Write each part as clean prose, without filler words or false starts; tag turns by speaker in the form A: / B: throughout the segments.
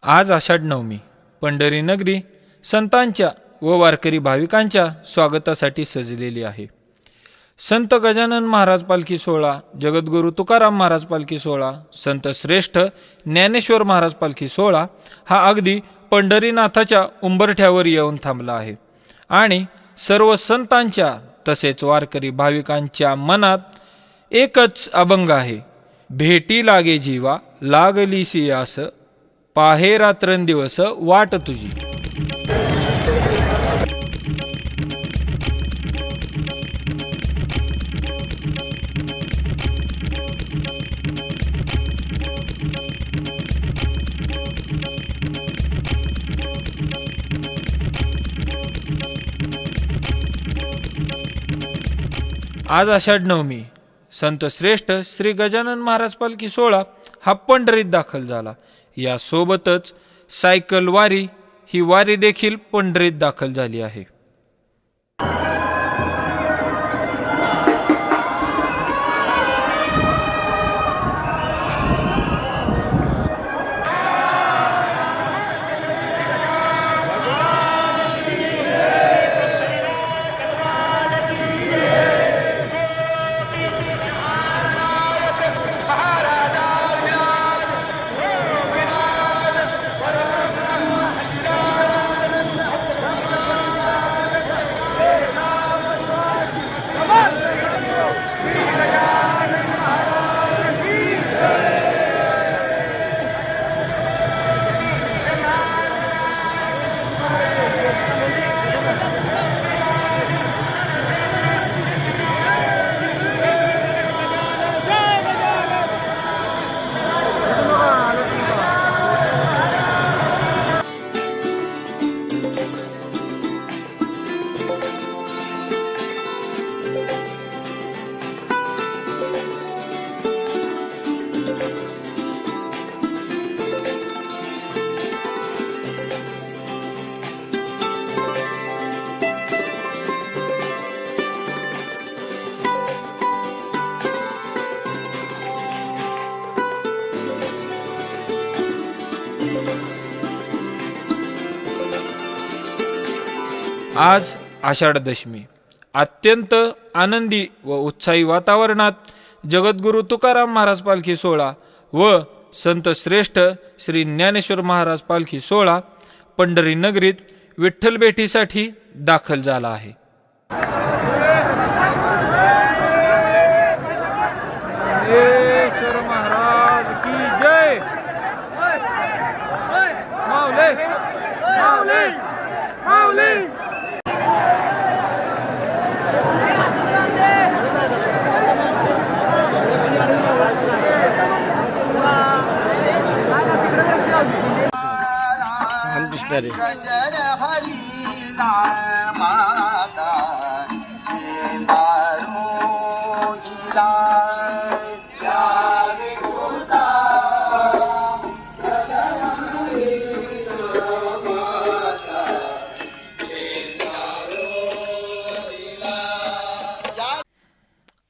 A: आज आषाढ नवमी पंढरी नगरी संतांच्या व वारकरी भाविकांच्या स्वागतासाठी सजलेली आहे. संत गजानन महाराज पालखी सोहळा, जगद्गुरू तुकाराम महाराज पालखी सोहळा, संत श्रेष्ठ ज्ञानेश्वर महाराज पालखी सोहळा हा अगदी पंढरीनाथाच्या उंबरठ्यावर येऊन थांबला आहे आणि सर्व संतांच्या तसेच वारकरी भाविकांच्या मनात एकच अभंग आहे. भेटी लागे जीवा लागली सियास, पाहे रात्रंदिवस वाट तुझी. आज आषाढ नवमी संत श्रेष्ठ श्री गजानन महाराज पालखी सोहळा हा पंढरीत दाखल झाला. यासोबतच सायकल वारी ही वारी देखील पंढरीत दाखल झाली आहे. आज आषाढ दशमी अत्यंत आनंदी व उत्साही वातावरणात जगद्गुरू तुकाराम महाराज पालखी सोहळा व संत श्रेष्ठ श्री ज्ञानेश्वर महाराज पालखी सोहळा पंढरी नगरीत विठ्ठल भेटीसाठी दाखल झाला आहे. ज्ञानेश्वर महाराज की जय. माऊली माऊली माऊली.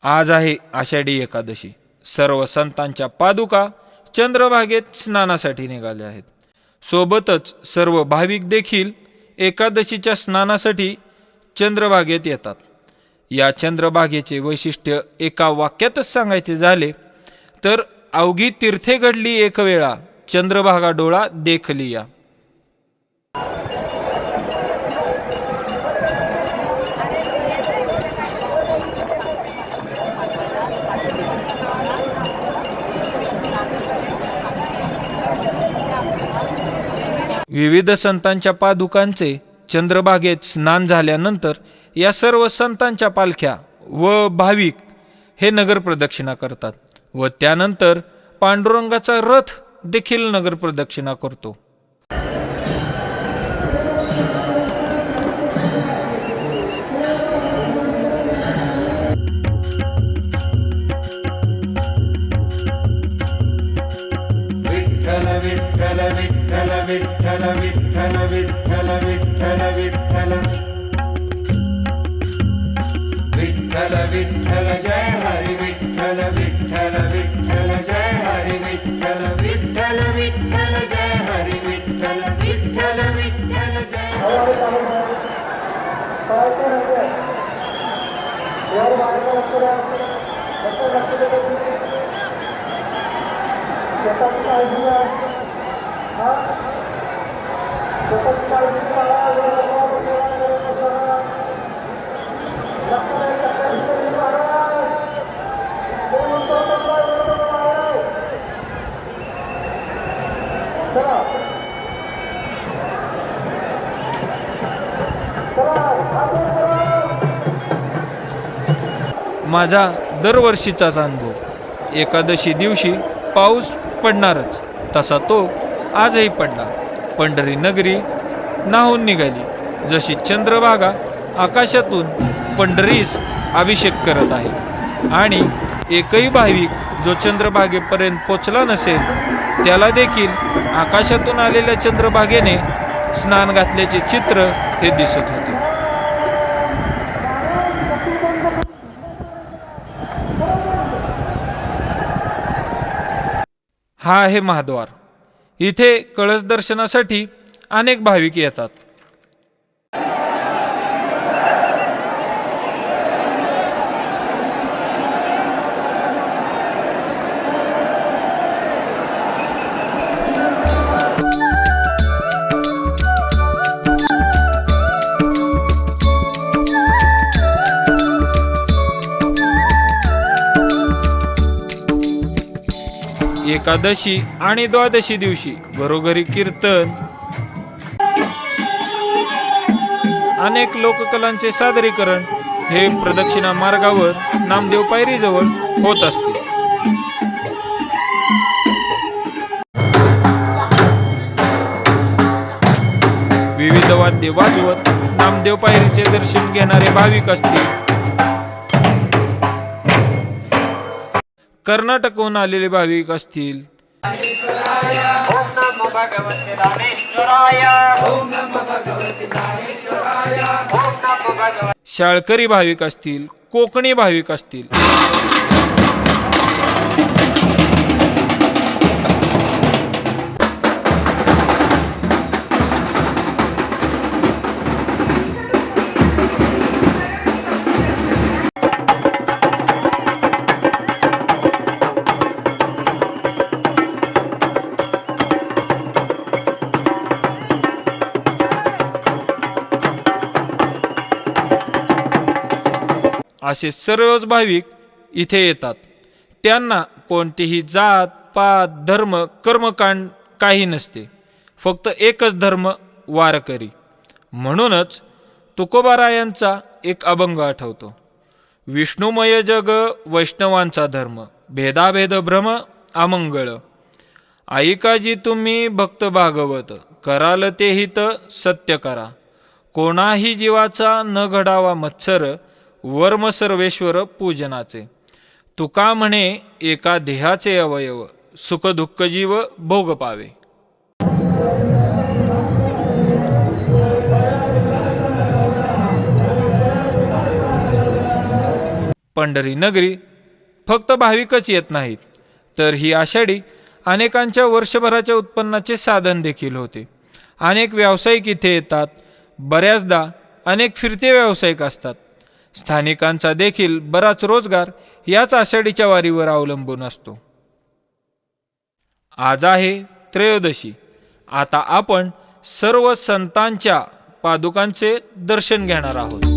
A: आज आहे आषाढी एकादशी. सर्व संतांच्या पादुका चंद्रभागेत स्नानासाठी निघाल्या आहेत. सोबतच सर्व भाविक देखील एकादशीच्या स्नानासाठी चंद्रभागेत येतात. या चंद्रभागेचे वैशिष्ट्य एका वाक्यातच सांगायचे झाले तर अवघी तीर्थे घडली एक वेळा, चंद्रभागा डोळा देखली या. विविध संतांच्या पादुकांचे चंद्रभागेत स्नान झाल्यानंतर या सर्व संतांच्या पालख्या व भाविक हे नगर प्रदक्षिणा करतात व त्यानंतर पांडुरंगाचा रथ देखील नगर प्रदक्षिणा करतो.
B: विठ्ठल विठ्ठल विठ्ठल विठ्ठल विठ्ठल विठ्ठल विठ्ठल जय हरी विठ्ठल विठ्ठल विठ्ठल जय हरी विठ्ठल विठ्ठल विठ्ठल जय हरी विठ्ठल.
A: माझा दरवर्षीचाच अनुभव, एकादशी दिवशी पाऊस पडणारच, तसा तो आजही पडला. पंढरी नगरी नाहून निघाली, जशी चंद्रभागा आकाशातून पंढरीस अभिषेक करत आहे. आणि एकही भाविक जो चंद्रभागेपर्यंत पोचला नसेल त्याला देखील आकाशातून आलेल्या चंद्रभागेने स्नान घातल्याचे चित्र हे दिसत होते. हा आहे महाद्वार. इथे कळस दर्शनासाठी अनेक भाविक येतात. एकादशी आणि द्वादशी दिवशी घरोघरी कीर्तन, अनेक लोककलांचे सादरीकरण हे प्रदक्षिणा मार्गावर नामदेव पायरीजवळ होत असते. विविध वाद्ये वाजवत नामदेव पायरीचे दर्शन घेणारे भाविक असतील, कर्नाटकहून आलेले भाविक असतील,
C: ओम नमो भगवते दानेश्वराय. ओम नमो भगवते
A: शाळकरी भाविक असतील, कोकणी भाविक असतील, असे सर्वच भाविक इथे येतात. त्यांना कोणतीही जात पात धर्म कर्मकांड काही नसते, फक्त एकच धर्म, वारकरी. म्हणूनच तुकोबारायांचा एक अभंग आठवतो, विष्णुमय जग वैष्णवांचा धर्म, भेदाभेद भ्रम अमंगळ. ऐकाजी तुम्ही भक्त भागवत, कराल ते हित सत्य करा. कोणाही जीवाचा न घडावा मत्सर, वर्म सर्वेश्वर पूजनाचे. तुका म्हणे एका देहाचे अवयव, सुख दुःख जीव भोग पावे. पंढरी नगरी फक्त भाविकच येत नाहीत, तर ही आषाढी अनेकांच्या वर्षभराच्या उत्पन्नाचे साधन देखील होते. अनेक व्यावसायिक इथे येतात. बऱ्याचदा अनेक फिरते व्यावसायिक असतात. स्थानिकांचा देखील बराच रोजगार याच आषाढीच्या वारीवर अवलंबून असतो. आज आहे त्रयोदशी. आता आपण सर्व संतांच्या पादुकांचे दर्शन घेणार आहोत.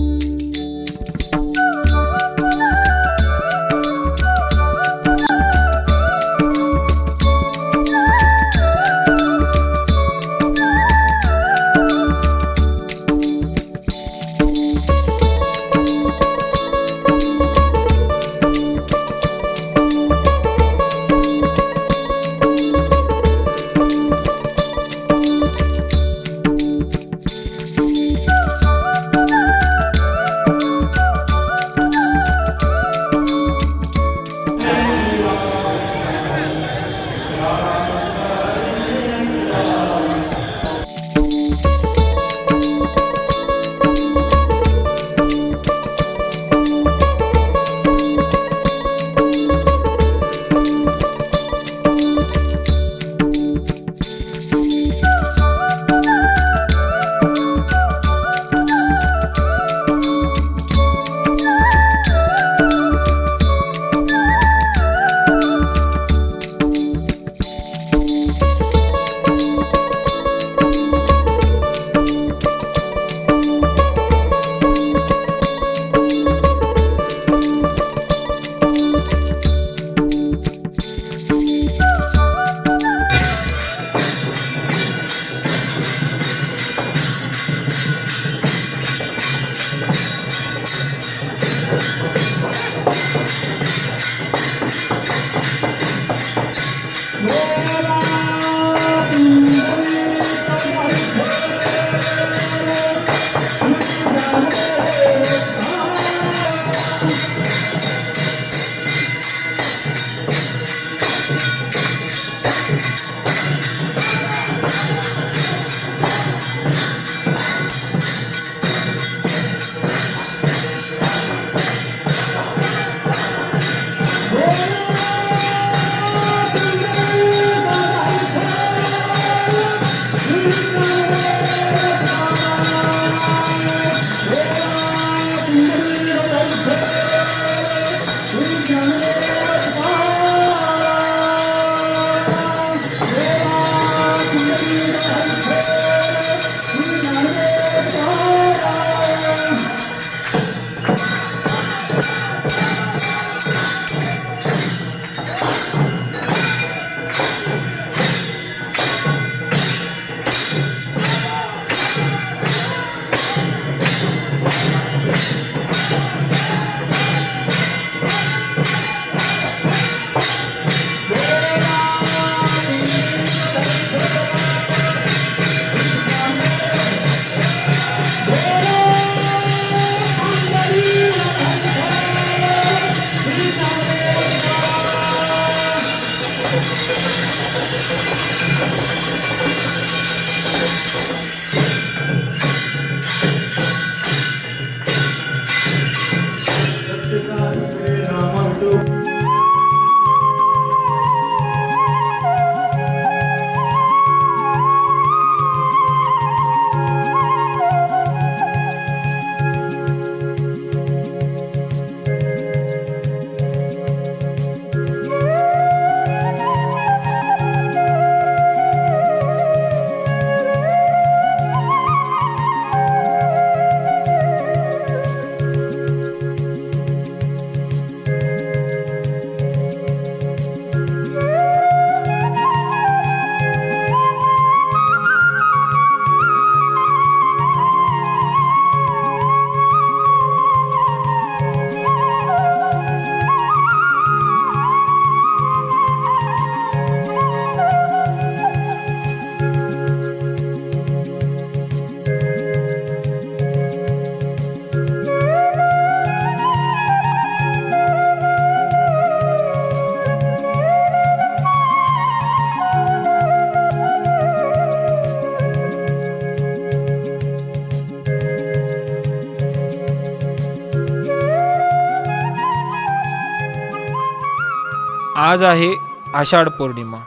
A: आज आहे आषाढ पौर्णिमा.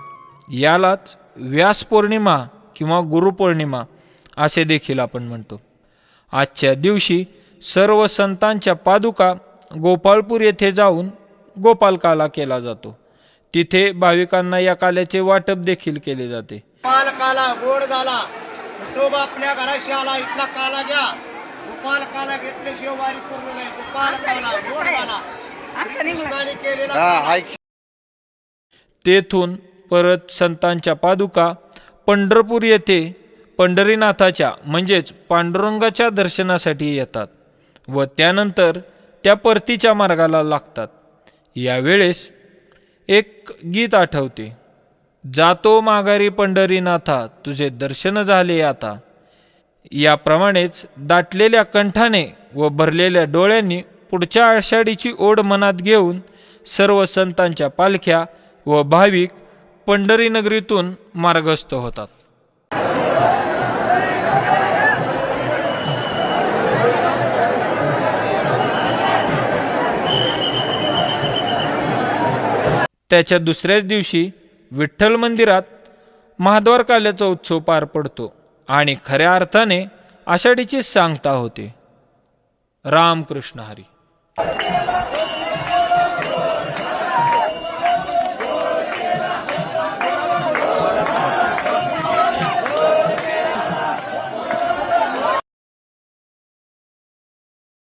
A: यालाच व्यास पौर्णिमा किंवा गुरुपौर्णिमा असे देखील आपण म्हणतो. आजच्या दिवशी सर्व संतांच्या पादुका गोपाळपूर येथे जाऊन गोपालकाला केला जातो. तिथे भाविकांना या काल्याचे वाटप देखील केले जाते.
C: गोपाल काला गोड झाला, विठोबा आपल्या घराशी आला, इथला काला घ्या. गोपाल काला घेतल्याशिवाय वारी पूर्ण नाही. गोपाल काला गोड झाला, कृष्णाने केलेला काला.
A: तेथून परत संतांच्या पादुका पंढरपूर येथे पंढरीनाथाच्या म्हणजेच पांडुरंगाच्या दर्शनासाठी येतात व त्यानंतर त्या परतीच्या मार्गाला लागतात. यावेळेस एक गीत आठवते, जातो माघारी पंढरीनाथा तुझे दर्शन झाले आता. याप्रमाणेच दाटलेल्या कंठाने व भरलेल्या डोळ्यांनी पुढच्या आषाढीची ओढ मनात घेऊन सर्व संतांच्या पालख्या व भाविक पंढरी नगरीतून मार्गस्थ होतात. त्याच्या दुसऱ्याच दिवशी विठ्ठल मंदिरात महाद्वार काल्याचा उत्सव पार पडतो आणि खऱ्या अर्थाने आषाढीची सांगता होते. रामकृष्ण हरी.